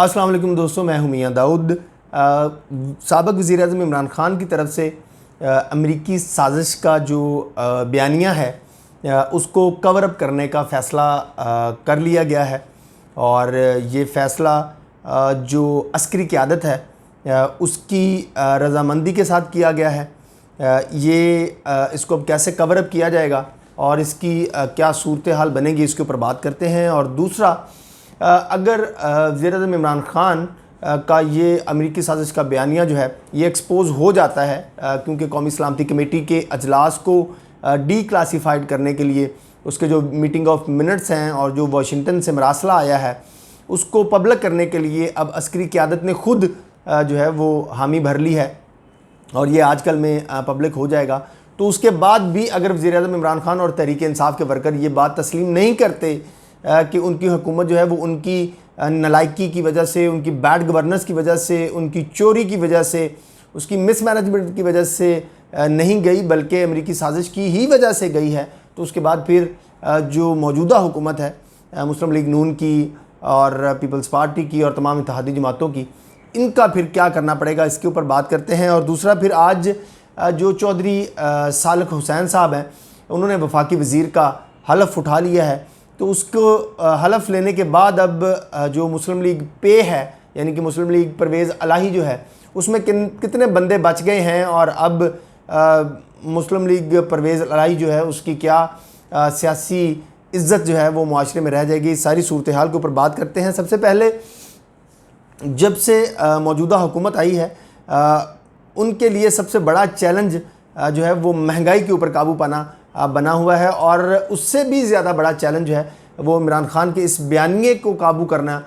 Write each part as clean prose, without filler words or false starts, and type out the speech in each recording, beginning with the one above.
अस्सलाम वालेकुम दोस्तों, मैं हूं मियां दाऊद। साबिक़ वज़ीर-ए-आज़म इमरान ख़ान की तरफ से अमरीकी साजिश का जो बयानिया है उसको कवर अप करने का फ़ैसला कर लिया गया है। और ये फ़ैसला जो अस्करी क़यादत है उसकी रज़ामंदी के साथ किया गया है। इसको अब कैसे कवर अप किया जाएगा और इसकी क्या सूरत हाल बनेगी, इसके ऊपर बात करते हैं। और दूसरा, अगर वज़ीर-ए-आज़म इमरान ख़ान का ये अमरीकी साजिश का बयानिया जो है ये एक्सपोज़ हो जाता है, क्योंकि कौमी सलामती कमेटी के अजलास को डीक्लासीफाइड करने के लिए उसके जो मीटिंग ऑफ मिनट्स हैं और जो वाशिंगटन से मरासला आया है उसको पब्लिक करने के लिए अब अस्करी क़यादत ने ख़ुद जो है वो हामी भर ली है और ये आजकल में पब्लिक हो जाएगा। तो उसके बाद भी अगर वज़ीर-ए-आज़म इमरान ख़ान और तहरीक इंसाफ के वर्कर ये बात तस्लीम नहीं करते कि उनकी हुकूमत जो है वो उनकी नालायकी की वजह से, उनकी बैड गवर्नेंस की वजह से, उनकी चोरी की वजह से, उसकी मिसमैनेजमेंट की वजह से नहीं गई बल्कि अमरीकी साजिश की ही वजह से गई है, तो उसके बाद फिर जो मौजूदा हुकूमत है मुस्लिम लीग नून की और पीपल्स पार्टी की और तमाम इत्तेहादी जमातों की, इनका फिर क्या करना पड़ेगा, इसके ऊपर बात करते हैं। और दूसरा, फिर आज जो चौधरी सालिक हुसैन साहब हैं उन्होंने वफाकी वज़ीर का हलफ उठा लिया है। तो उसको हलफ लेने के बाद अब जो मुस्लिम लीग पे है, यानी कि मुस्लिम लीग परवेज़ इलाही जो है उसमें कितने बंदे बच गए हैं और अब मुस्लिम लीग परवेज़ इलाही जो है उसकी क्या सियासी इज़्ज़त जो है वो मुआशरे में रह जाएगी, इस सारी सूरत हाल के ऊपर बात करते हैं। सबसे पहले, जब से मौजूदा हुकूमत आई है उनके लिए सबसे बड़ा चैलेंज जो है वो महंगाई के ऊपर काबू पाना बना हुआ है और उससे भी ज़्यादा बड़ा चैलेंज जो है वो इमरान ख़ान के इस बयानिए को काबू करना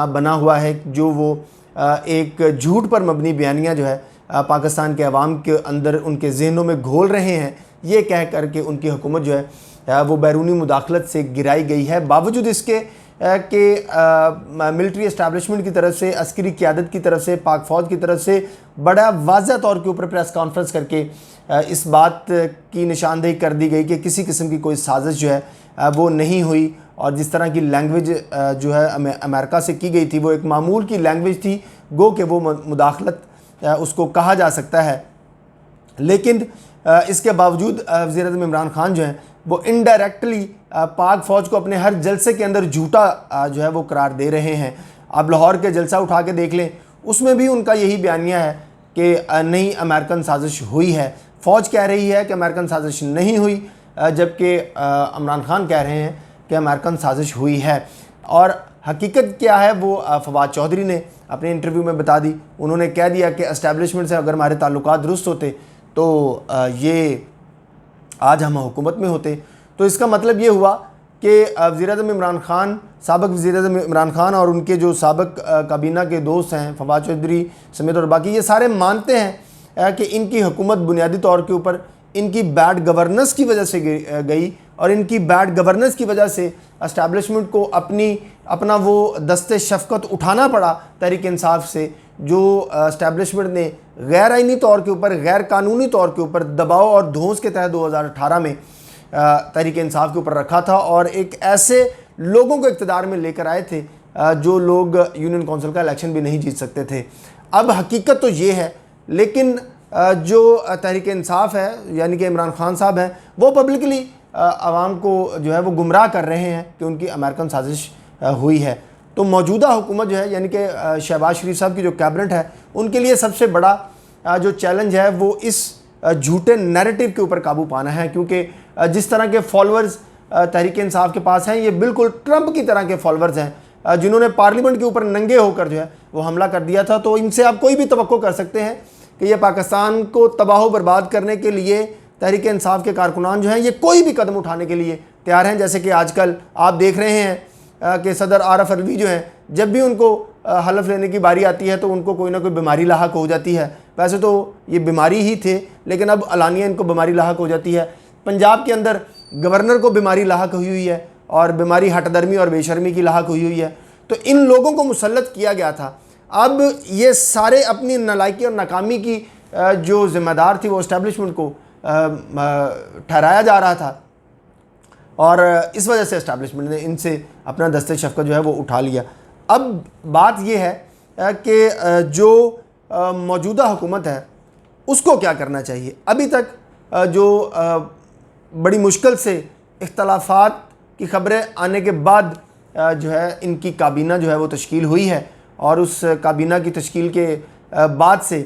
बना हुआ है, जो वो एक झूठ पर मबनी बयानिया जो है पाकिस्तान के अवाम के अंदर उनके जहनों में घोल रहे हैं, ये कह कर के उनकी हुकूमत जो है वो बैरूनी मुदाखलत से गिराई गई है। बावजूद इसके कि मिलिट्री इस्टेब्लिशमेंट की तरफ से, अस्करी क़यादत की तरफ से, पाक फ़ौज की तरफ से बड़ा वाज़ह तौर के ऊपर प्रेस कॉन्फ्रेंस करके इस बात की निशानदेही कर दी गई कि किसी किस्म की कोई साजिश जो है वो नहीं हुई। और जिस तरह की लैंग्वेज जो है अमेरिका से की गई थी वो एक मामूल की लैंग्वेज थी, गो कि वो मुदाखलत उसको कहा जा सकता है। लेकिन इसके बावजूद वज़ीर-ए-आज़म इमरान ख़ान जो हैं वो इनडायरेक्टली पाक फ़ौज को अपने हर जलसे के अंदर झूठा जो है वो करार दे रहे हैं। आप लाहौर के जलसा उठा के देख लें, उसमें भी उनका यही बयानिया है कि नहीं, अमेरिकन साजिश हुई है। फ़ौज कह रही है कि अमेरिकन साजिश नहीं हुई, जबकि इमरान ख़ान कह रहे हैं कि अमेरिकन साजिश हुई है। और हकीकत क्या है वो फवाद चौधरी ने अपने इंटरव्यू में बता दी। उन्होंने कह दिया कि एस्टेब्लिशमेंट से अगर हमारे ताल्लुकात दुरुस्त होते तो ये आज हम हुकूमत में होते। तो इसका मतलब ये हुआ कि वज़ीर-ए-आज़म इमरान ख़ान, साबिक़ वज़ीर-ए-आज़म इमरान ख़ान और उनके जो साबिक़ काबीना के दोस्त हैं फवाद चौधरी समेत और बाकी, ये सारे मानते हैं कि इनकी हुकूमत बुनियादी तौर के ऊपर इनकी बैड गवर्नेंस की वजह से गई और इनकी बैड गवर्नेंस की वजह से एस्टेब्लिशमेंट को अपना वो दस्ते शफ़क़त उठाना पड़ा तहरीक इंसाफ से, जो एस्टेब्लिशमेंट ने गैर आइनी तौर के ऊपर, गैर कानूनी तौर के ऊपर दबाव और धौंस के तहत 2018 में तहरीक इंसाफ के ऊपर रखा था और एक ऐसे लोगों को इक़्तिदार में लेकर आए थे जो लोग यूनियन कौंसिल का इलेक्शन भी नहीं जीत सकते थे। अब हकीकत तो ये है, लेकिन जो तहरीक इंसाफ है यानी कि इमरान ख़ान साहब हैं वो पब्लिकली आवाम को जो है वो गुमराह कर रहे हैं कि उनकी अमेरिकन साजिश हुई है। तो मौजूदा हुकूमत जो है यानी कि शहबाज शरीफ साहब की जो कैबिनेट है उनके लिए सबसे बड़ा जो चैलेंज है वो इस झूठे नैरेटिव के ऊपर काबू पाना है, क्योंकि जिस तरह के फॉलोअर्स तहरीक इंसाफ के पास हैं ये बिल्कुल ट्रंप की तरह के फॉलोअर्स हैं जिन्होंने पार्लियामेंट के ऊपर नंगे होकर जो है वो हमला कर दिया था। तो इनसे आप कोई भी तवक्को कर सकते हैं कि ये पाकिस्तान को तबाह बर्बाद करने के लिए तहरीक इंसाफ के कारकुनान जो हैं ये कोई भी कदम उठाने के लिए तैयार हैं। जैसे कि आजकल आप देख रहे हैं कि सदर आरफ अलवी जो हैं, जब भी उनको हलफ लेने की बारी आती है तो उनको कोई ना कोई बीमारी लाहक हो जाती है। वैसे तो ये बीमारी ही थे, लेकिन अब अलानिया इनको बीमारी लाहक हो जाती है। पंजाब के अंदर गवर्नर को बीमारी लाहक हुई है और बीमारी हटदर्मी और बेशर्मी की लाहक हुई है। तो इन लोगों को मुसल्लत किया गया था। अब ये सारे अपनी नालायकी और नाकामी की जो ज़िम्मेदार थी वो इस्टेब्लिशमेंट को ठहराया जा रहा था और इस वजह से इस्टेब्लिशमेंट ने इनसे अपना दस्ते शफ़क़त जो है वो उठा लिया। अब बात यह है कि जो मौजूदा हुकूमत है उसको क्या करना चाहिए। अभी तक जो बड़ी मुश्किल से इख्तलाफात की खबरें आने के बाद जो है इनकी काबीना जो है वो तश्कील हुई है, और उस काबीना की तश्कील के बाद से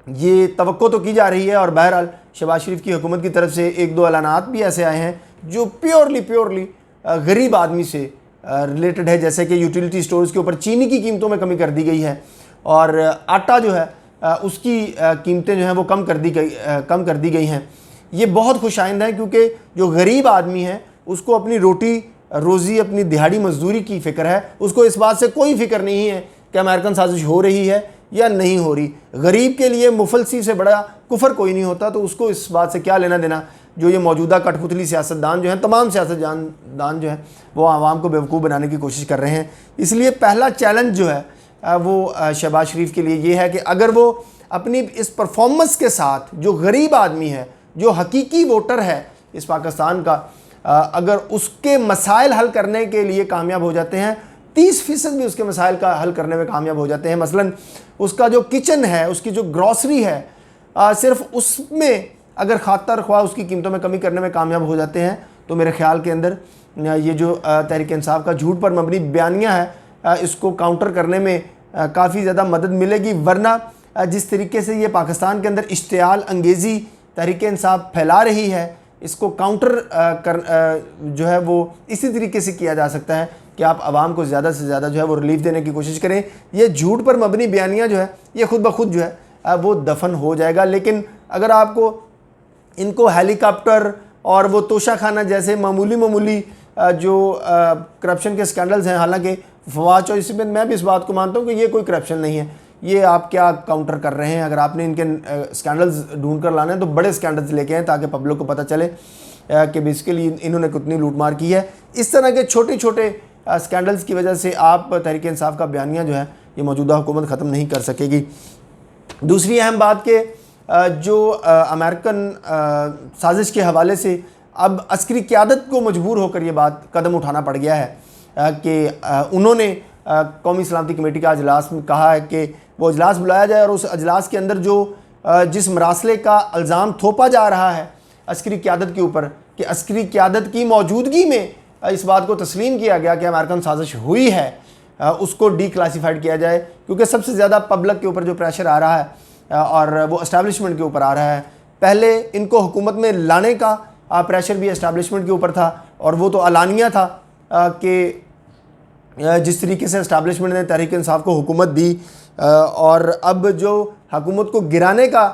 ये तवक्को तो की जा रही है, और बहरहाल शहबाज शरीफ की हुकूमत की तरफ से एक दो ऐलानात भी ऐसे आए हैं जो प्योरली गरीब आदमी से रिलेटेड है, जैसे कि यूटिलिटी स्टोर्स के ऊपर चीनी की कीमतों में कमी कर दी गई है, और आटा जो है उसकी कीमतें जो हैं वो कम कर दी गई हैं। ये बहुत खुशाइंद है क्योंकि जो गरीब आदमी है उसको अपनी रोटी रोज़ी, अपनी दिहाड़ी मजदूरी की फ़िक्र है, उसको इस बात से कोई फ़िक्र नहीं है कि अमेरिकन साजिश हो रही है या नहीं हो रही। गरीब के लिए मुफलसी से बड़ा कुफर कोई नहीं होता, तो उसको इस बात से क्या लेना देना जो ये मौजूदा कठपुतली सियासतदान जो हैं, तमाम सियासतदान जो हैं वो आवाम को बेवकूफ़ बनाने की कोशिश कर रहे हैं। इसलिए पहला चैलेंज जो है वो शहबाज शरीफ के लिए ये है कि अगर वो अपनी इस परफॉर्मेंस के साथ जो गरीब आदमी है, जो हकीकी वोटर है इस पाकिस्तान का, अगर उसके मसाइल हल करने के लिए कामयाब हो जाते हैं, 30% भी उसके मसाइल का हल करने में कामयाब हो जाते हैं। मसलन उसका जो किचन है, उसकी जो ग्रॉसरी है, सिर्फ उसमें अगर खातर ख्वाह उसकी कीमतों में कमी करने में कामयाब हो जाते हैं, तो मेरे ख्याल के अंदर ये जो तहरीक इंसाफ का झूठ पर मबनी बयानियाँ है इसको काउंटर करने में काफ़ी ज़्यादा मदद मिलेगी। वरना जिस तरीके से ये पाकिस्तान के अंदर इश्तियाल अंगेज़ी तहरीक इंसाफ फैला रही है, इसको काउंटर जो है वो इसी तरीके से किया जा सकता है कि आप आवाम को ज़्यादा से ज़्यादा जो है वो रिलीफ देने की कोशिश करें। ये झूठ पर मबनी बयानियाँ जो है ये खुद ब खुद जो है वो दफन हो जाएगा। लेकिन अगर आपको इनको हेलीकॉप्टर और वो तोशाखाना जैसे मामूली जो करप्शन के स्कैंडल्स हैं, हालांकि फवाद चौधरी, इसमें मैं भी इस बात को मानता हूँ कि ये कोई करप्शन नहीं है, ये आप क्या काउंटर कर रहे हैं। अगर आपने इनके स्कैंडल्स ढूंढ कर लाने हैं तो बड़े स्कैंडल्स लेके आएँ ताकि पब्लिक को पता चले कि बेसिकली इन्होंने कितनी लूटमार की है। इस तरह के छोटे स्कैंडल्स की वजह से आप तहरीक इंसाफ का बयानिया जो है ये मौजूदा हुकूमत ख़त्म नहीं कर सकेगी। दूसरी अहम बात के जो अमेरिकन साजिश के हवाले से अब अस्करी क़यादत को मजबूर होकर ये बात कदम उठाना पड़ गया है कि उन्होंने कौमी सलामती कमेटी का अजलास में कहा है कि वो अजलास बुलाया जाए और उस अजलास के अंदर जो जिस मरासले का इल्ज़ाम थोपा जा रहा है अस्करी क़यादत के ऊपर कि अस्करी क़यादत की मौजूदगी में इस बात को तस्लीम किया गया कि अमेरिकन साजिश हुई है, उसको डीक्लासीफाइड किया जाए, क्योंकि सबसे ज़्यादा पब्लिक के ऊपर जो प्रेशर आ रहा है और वो इस्टेब्लिशमेंट के ऊपर आ रहा है। पहले इनको हुकूमत में लाने का प्रेशर भी इस्टेब्लिशमेंट के ऊपर था और वो तो अलानिया था कि जिस तरीके से इस्टेब्लिशमेंट ने तहरीक इंसाफ को हुकूमत दी, और अब जो हुकूमत को गिराने का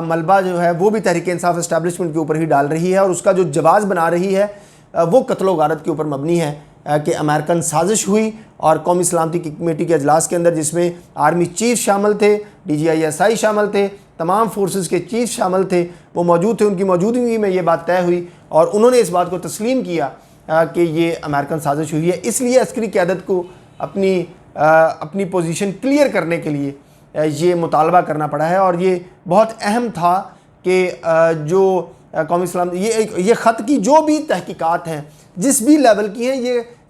मलबा जो है वो भी तहरीक इंसाफ इस्टेब्लिशमेंट के ऊपर ही डाल रही है, और उसका जो जवाज़ बना रही है वो कत्लो गारत के ऊपर मबनी है कि अमेरिकन साजिश हुई। और कौमी सलामती कमेटी के अजलास के अंदर जिसमें आर्मी चीफ शामिल थे, DGISI शामिल थे, तमाम फोर्सेस के चीफ शामिल थे, वो मौजूद थे, उनकी मौजूदगी में ये बात तय हुई और उन्होंने इस बात को तस्लीम किया कि ये अमेरिकन साजिश हुई है। इसलिए अस्करी क़यादत को अपनी पोजीशन क्लियर करने के लिए ये मुतालबा करना पड़ा है, और ये बहुत अहम था कि जो कौमी सलामती ये ख़त की जो भी तहकीकात हैं जिस भी लेवल की हैं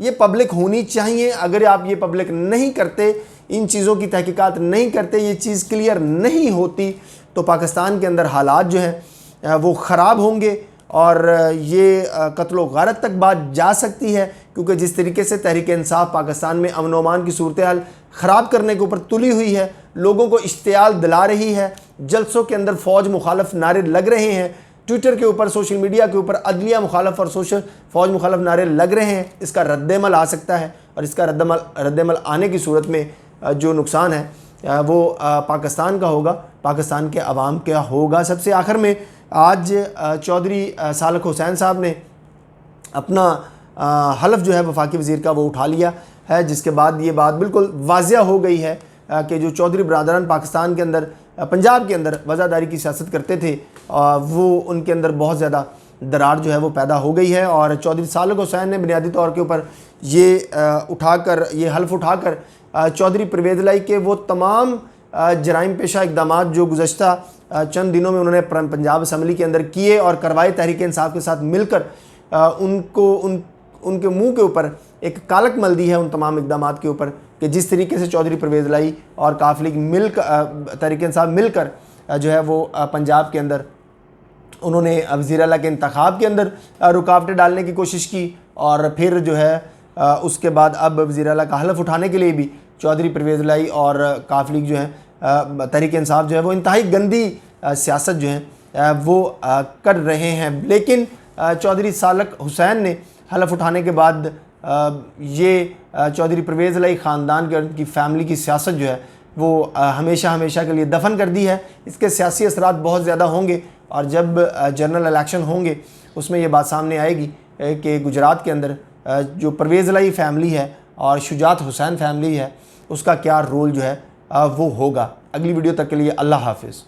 ये पब्लिक होनी चाहिए। अगर आप ये पब्लिक नहीं करते, इन चीज़ों की तहकीकात नहीं करते, ये चीज़ क्लियर नहीं होती, तो पाकिस्तान के अंदर हालात जो हैं वो ख़राब होंगे और ये कत्लो गारत तक बात जा सकती है। क्योंकि जिस तरीके से तहरीक इंसाफ पाकिस्तान में अमन व अमान की सूरत हाल ख़राब करने के ऊपर तुली हुई है, लोगों को इश्तियाल दिला रही है, जलसों के अंदर फ़ौज मुखालफ नारे लग रहे हैं, ट्विटर के ऊपर, सोशल मीडिया के ऊपर अदलिया मुखालफ और फ़ौज मुखालफ नारे लग रहे हैं, इसका रद्दमल आ सकता है। और इसका रद्दमल आने की सूरत में जो नुकसान है वो पाकिस्तान का होगा, पाकिस्तान के अवाम का होगा। सबसे आखिर में आज चौधरी सालक हुसैन साहब ने अपना हलफ जो है वफाकी वज़ीर का वो उठा लिया है, जिसके बाद ये बात बिल्कुल वाज़िया हो गई है कि जो चौधरी बरदरान पाकिस्तान के अंदर, पंजाब के अंदर वज़ादारी की सियासत करते थे, वो उनके अंदर बहुत ज़्यादा दरार जो है वो पैदा हो गई है। और चौधरी सालक हुसैन ने बुनियादी तौर के ऊपर ये हल्फ उठाकर चौधरी परवेज़ लाई के वो तमाम जराइम पेशा इक़दामात जो गुज़श्ता चंद दिनों में उन्होंने पंजाब असम्बली के अंदर किए और करवाए तहरीक इंसाफ के साथ मिलकर, उनके मुंह के ऊपर एक कालक मल दी है उन तमाम इकदाम के ऊपर कि जिस तरीके से चौधरी परवेज़ लाई और काफ लीग तहरीक इंसाफ मिलकर जो है वो पंजाब के अंदर उन्होंने वज़ीर आला के इंतखाब के अंदर रुकावटें डालने की कोशिश की, और फिर जो है उसके बाद अब वज़ीर आला का हलफ उठाने के लिए भी चौधरी परवेज़ लाई और काफ लीग जो है तहरीक इंसाफ जो है वो इंतहाई गंदी सियासत जो है वो कर रहे हैं। लेकिन चौधरी सालक हुसैन ने हलफ उठाने के बाद ये चौधरी परवेज़ लाई ख़ानदान के और उनकी फ़ैमिली की सियासत जो है वो हमेशा हमेशा के लिए दफन कर दी है। इसके सियासी असरात बहुत ज़्यादा होंगे, और जब जनरल इलेक्शन होंगे उसमें ये बात सामने आएगी कि गुजरात के अंदर जो परवेज़ लाई फैमिली है और शुजात हुसैन फैमिली है उसका क्या रोल जो है वो होगा। अगली वीडियो तक के लिए अल्लाह हाफिज़।